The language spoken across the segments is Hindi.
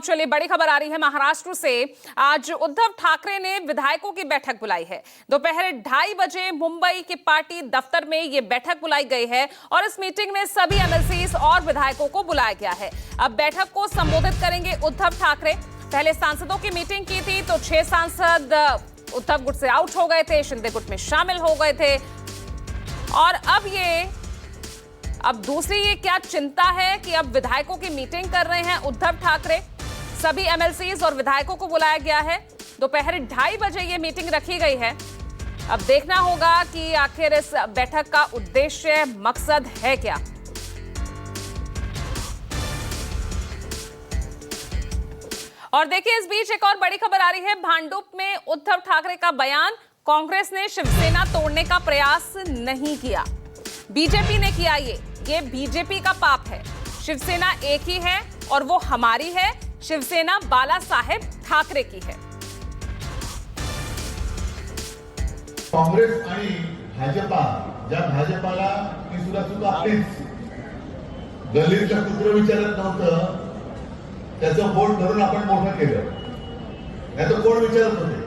चलिए, बड़ी खबर आ रही है महाराष्ट्र से। आज उद्धव ठाकरे ने विधायकों की बैठक बुलाई है। दोपहर 2:30 बजे मुंबई के पार्टी दफ्तर में ये बैठक बुलाई गई है और इस मीटिंग में सभी एमएलसीज और विधायकों को बुलाया गया है। अब बैठक को संबोधित करेंगे उद्धव ठाकरे। पहले सांसदों की मीटिंग की थी तो 6 सांसद उद्धव गुट से आउट हो गए थे, शिंदे गुट में शामिल हो गए थे। और अब दूसरी ये क्या चिंता है कि अब विधायकों की मीटिंग कर रहे हैं उद्धव ठाकरे। सभी एमएलसीज और विधायकों को बुलाया गया है। दोपहर 2:30 बजे ये मीटिंग रखी गई है। अब देखना होगा कि आखिर इस बैठक का उद्देश्य, मकसद है क्या। और देखिए, इस बीच एक और बड़ी खबर आ रही है। भांडुप में उद्धव ठाकरे का बयान, कांग्रेस ने शिवसेना तोड़ने का प्रयास नहीं किया, बीजेपी ने किया। ये बीजेपी का पाप है। शिवसेना एक ही है और वो हमारी है। शिवसेना बाला साहेब ठाकरे की है। काँग्रेस आणि भाजपा, ज्या भाजपाला ती सुद्धा चूक आपलीच, गल्लीतलं कुत्र विचारत नव्हतं, त्याचं बोट धरून आपण मोठं केलं, याचं कोण विचारत होते?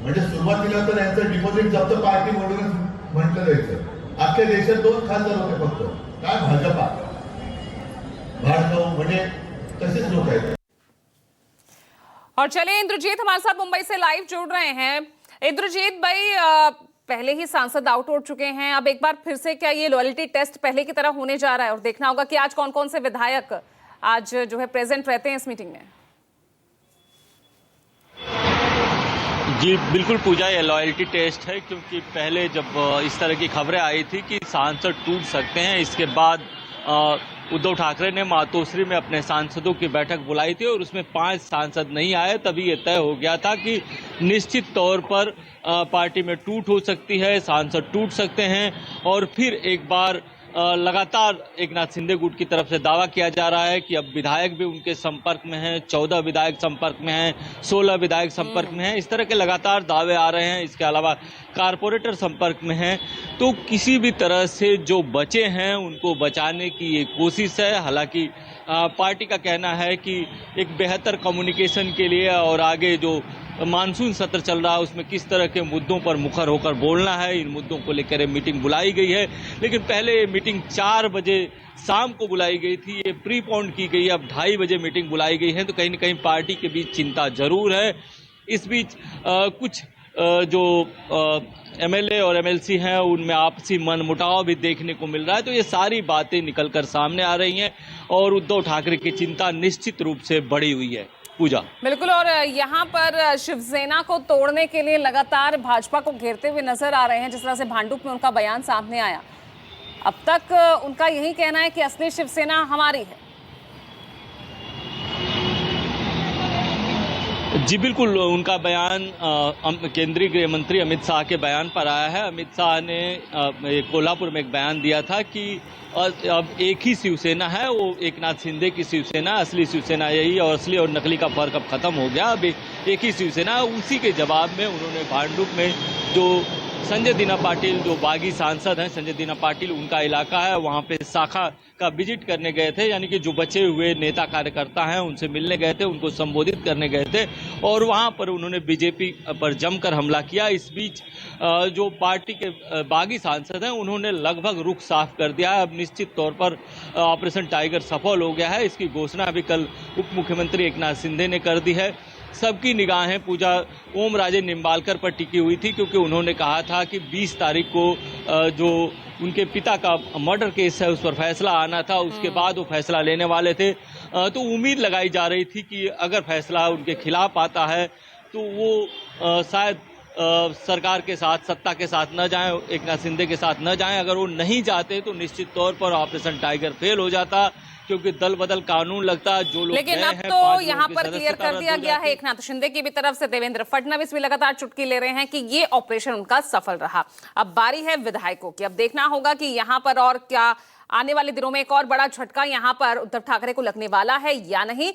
म्हणजे सुरुवातीला तर यांचं डिपॉझिट जप्त पार्टी म्हणून म्हटलं जायचं। अख्ख्या देशात 2 खासदार होते फक्त, काय भाजपा भाजपा म्हणजे तसेच लोक आहेत। और चलिए, इंद्रजीत हमारे साथ मुंबई से लाइव जुड़ रहे हैं। इंद्रजीत भाई, पहले ही सांसद आउट हो चुके हैं, अब एक बार फिर से क्या ये लॉयल्टी टेस्ट पहले की तरह होने जा रहा है? और देखना होगा कि आज कौन कौन से विधायक आज जो है प्रेजेंट रहते हैं इस मीटिंग में। जी बिल्कुल पूजा, ये लॉयल्टी टेस्ट है, क्योंकि पहले जब इस तरह की खबरें आई थी कि सांसद टूट सकते हैं, इसके बाद उद्धव ठाकरे ने मातोश्री में अपने सांसदों की बैठक बुलाई थी और उसमें 5 सांसद नहीं आए। तभी ये तय हो गया था कि निश्चित तौर पर पार्टी में टूट हो सकती है, सांसद टूट सकते हैं। और फिर एक बार लगातार एकनाथ शिंदे गुट की तरफ से दावा किया जा रहा है कि अब विधायक भी उनके संपर्क में हैं, 14 विधायक संपर्क में हैं, 16 विधायक संपर्क में हैं। इस तरह के लगातार दावे आ रहे हैं। इसके अलावा कारपोरेटर संपर्क में हैं। तो किसी भी तरह से जो बचे हैं उनको बचाने की ये कोशिश है। हालांकि पार्टी का कहना है कि एक बेहतर कम्युनिकेशन के लिए और आगे जो मानसून सत्र चल रहा है उसमें किस तरह के मुद्दों पर मुखर होकर बोलना है, इन मुद्दों को लेकर मीटिंग बुलाई गई है। लेकिन पहले ये मीटिंग 4 बजे शाम को बुलाई गई थी, ये प्रीपोन्ड की गई है। अब 2:30 बजे मीटिंग बुलाई गई है, तो कहीं न कहीं पार्टी के बीच चिंता जरूर है। इस बीच कुछ जो एमएलए और एमएलसी हैं उनमें आपसी मनमुटाव भी देखने को मिल रहा है। तो ये सारी बातें निकलकर सामने आ रही हैं और उद्धव ठाकरे की चिंता निश्चित रूप से बढ़ी हुई है। पूजा बिल्कुल, और यहाँ पर शिवसेना को तोड़ने के लिए लगातार भाजपा को घेरते हुए नजर आ रहे हैं। जिस तरह से भांडुप में उनका बयान सामने आया, अब तक उनका यही कहना है कि असली शिवसेना हमारी है। जी बिल्कुल, उनका बयान केंद्रीय गृह मंत्री अमित शाह के बयान पर आया है। अमित शाह ने कोल्हापुर में एक बयान दिया था कि अब एक ही शिवसेना है, वो एकनाथ शिंदे की शिवसेना, असली शिवसेना यही, और असली और नकली का फर्क अब खत्म हो गया, अब एक ही शिवसेना है। उसी के जवाब में उन्होंने भांडुप में जो संजय दीना पाटिल, जो बागी सांसद हैं, संजय दीना पाटिल उनका इलाका है, वहां पे शाखा का विजिट करने गए थे। यानी कि जो बचे हुए नेता कार्यकर्ता हैं उनसे मिलने गए थे, उनको संबोधित करने गए थे और वहां पर उन्होंने बीजेपी पर जमकर हमला किया। इस बीच जो पार्टी के बागी सांसद हैं उन्होंने लगभग रुख साफ कर दिया है। अब निश्चित तौर पर ऑपरेशन टाइगर सफल हो गया है। इसकी घोषणा अभी कल उप मुख्यमंत्री एकनाथ शिंदे ने कर दी है। सबकी निगाहें पूजा ओम राजे निम्बालकर पर टिकी हुई थी, क्योंकि उन्होंने कहा था कि 20 तारीख को जो उनके पिता का मर्डर केस है उस पर फैसला आना था, उसके बाद वो फैसला लेने वाले थे। तो उम्मीद लगाई जा रही थी कि अगर फैसला उनके खिलाफ आता है तो वो शायद सरकार के साथ, सत्ता के साथ न जाएं, एकनाथ शिंदे के साथ न जाएं। अगर वो नहीं जाते तो निश्चित तौर पर ऑपरेशन टाइगर फेल हो जाता, क्योंकि दल बदल कानून लगता है। जो लोग लेकिन अब तो यहाँ पर क्लियर कर दिया गया है, एकनाथ शिंदे की भी तरफ से देवेंद्र फडणवीस भी लगातार चुटकी ले रहे हैं कि ये ऑपरेशन उनका सफल रहा। अब बारी है विधायकों की। अब देखना होगा कि यहाँ पर और क्या आने वाले दिनों में एक और बड़ा झटका यहाँ पर उद्धव ठाकरे को लगने वाला है या नहीं।